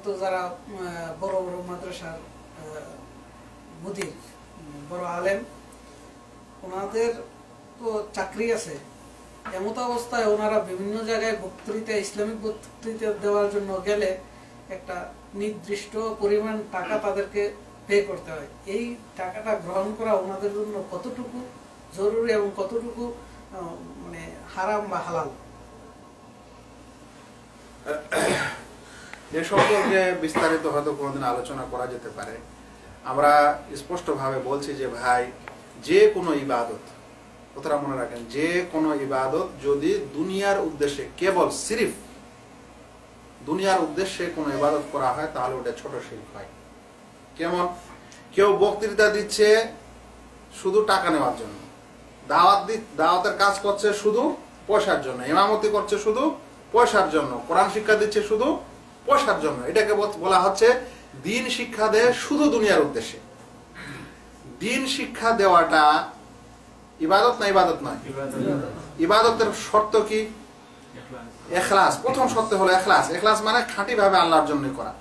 তো যারা বড় বড় মাদ্রাসার মুদির, বড় আলেম, ওনাদের তো চাকরি আছে। এমত অবস্থায় ওনারা বিভিন্ন জায়গায় বক্তৃতা, ইসলামিক বক্তৃতা দেওয়ার জন্য গেলে একটা নির্দিষ্ট পরিমাণ টাকা তাদেরকে পে করতে হয়। এই টাকাটা গ্রহণ করা ওনাদের জন্য কতটুকু জরুরি এবং কতটুকু মানে হারাম বা হালাল? এ সম্পর্কে বিস্তারিত হয়তো কোনোদিন আলোচনা করা যেতে পারে। আমরা স্পষ্টভাবে বলছি যে ভাই, যে কোনো ইবাদত, কথাটা মনে রাখেন, যে কোনো ইবাদত যদি দুনিয়ার উদ্দেশ্যে, কেবল সিরিফ দুনিয়ার উদ্দেশ্যে কোনো ইবাদত করা হয় তাহলে ওটা ছোট শিরক হয়। কেমন? কেউ বক্তৃতা দিচ্ছে শুধু টাকা নেওয়ার জন্য, দাওয়াতের কাজ করছে শুধু পয়সার জন্য, ইমামতি করছে শুধু পয়সার জন্য, কোরআন শিক্ষা দিচ্ছে শুধু পয়সার জন্য, এটাকে বলা হচ্ছে দিন শিক্ষা দেয় শুধু দুনিয়ার উদ্দেশ্যে। দিন শিক্ষা দেওয়াটা ইবাদত না ইবাদত নয়? ইবাদতের শর্ত কি? ইখলাস। প্রথম শর্ত হলো ইখলাস। ইখলাস মানে খাঁটি ভাবে আল্লাহর জন্য করা।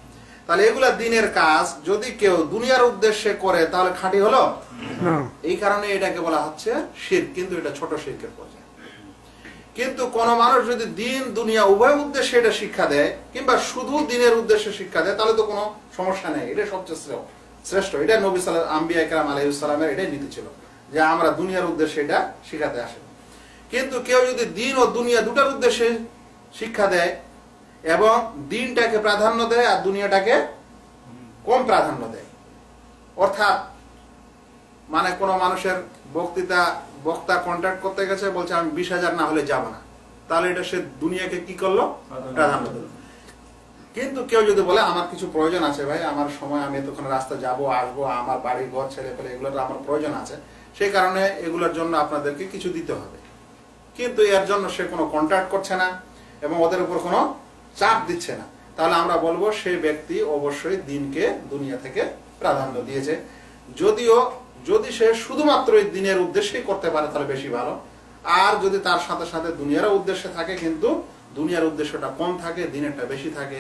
তাহলে এগুলা দিনের কাজ যদি কেউ দুনিয়ার উদ্দেশ্যে করে তাহলে খাঁটি হলো? এই কারণে এটাকে বলা হচ্ছে শিরক, কিন্তু এটা ছোট শিরকের পর্যায়ে। কিন্তু কোন মানুষ যদি দিন দুনিয়া উভয় উদ্দেশ্যে এটা শিক্ষা দেয়, কিংবা শুধু দিনের উদ্দেশ্যে শিক্ষা দেয়, তাহলে তো কোনো সমস্যা নেই। এটা সবচেয়ে শ্রেষ্ঠ। এটা নবী আম্বিয়া কেরাম আলাইহিস সালামের এটাই নীতি ছিল, যে আমরা দুনিয়ার উদ্দেশ্যে এটা শিখাতে আসি। কিন্তু কেউ যদি দিন ও দুনিয়া দুটার উদ্দেশ্যে শিক্ষা দেয় এবং দিনটাকে প্রাধান্য দেয় আর দুনিয়াটাকে কম প্রাধান্য দেয়, অর্থাৎ মানে কোন মানুষের বক্তা কন্ট্যাক্ট করতে গেছে, বলছে আমি 20,000 না হলে যাব না, তাহলে এটা সে দুনিয়াকে কি করলো? প্রাধান্য দিল। কিন্তু কেউ যদি বলে আমার কিছু প্রয়োজন আছে ভাই, আমার সময়, আমি তখন রাস্তা যাব আসবো, আমার বাড়ি ঘর ছেলে পেলে এগুলোর আমার প্রয়োজন আছে, সেই কারণে এগুলোর জন্য আপনাদেরকে কিছু দিতে হবে, কিন্তু এর জন্য সে কোনো কন্ট্রাক্ট করছে না এবং ওদের উপর কোনো চাপ দিচ্ছে না, তাহলে আমরা বলবো সেই ব্যক্তি অবশ্যই দিনকে দুনিয়া থেকে প্রাধান্য দিয়েছে। যদিও যদি সে শুধুমাত্র এই দিনের উদ্দেশ্যেই করতে পারে তাহলে বেশি ভালো, আর যদি তার সাথে সাথে দুনিয়ারও উদ্দেশ্যে থাকে, কিন্তু দুনিয়ার উদ্দেশ্যটা কম থাকে, দিনেরটা বেশি থাকে,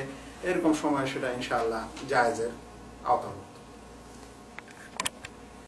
এরকম সময় সেটা ইনশাআল্লাহ জায়েজের আওতা হবে।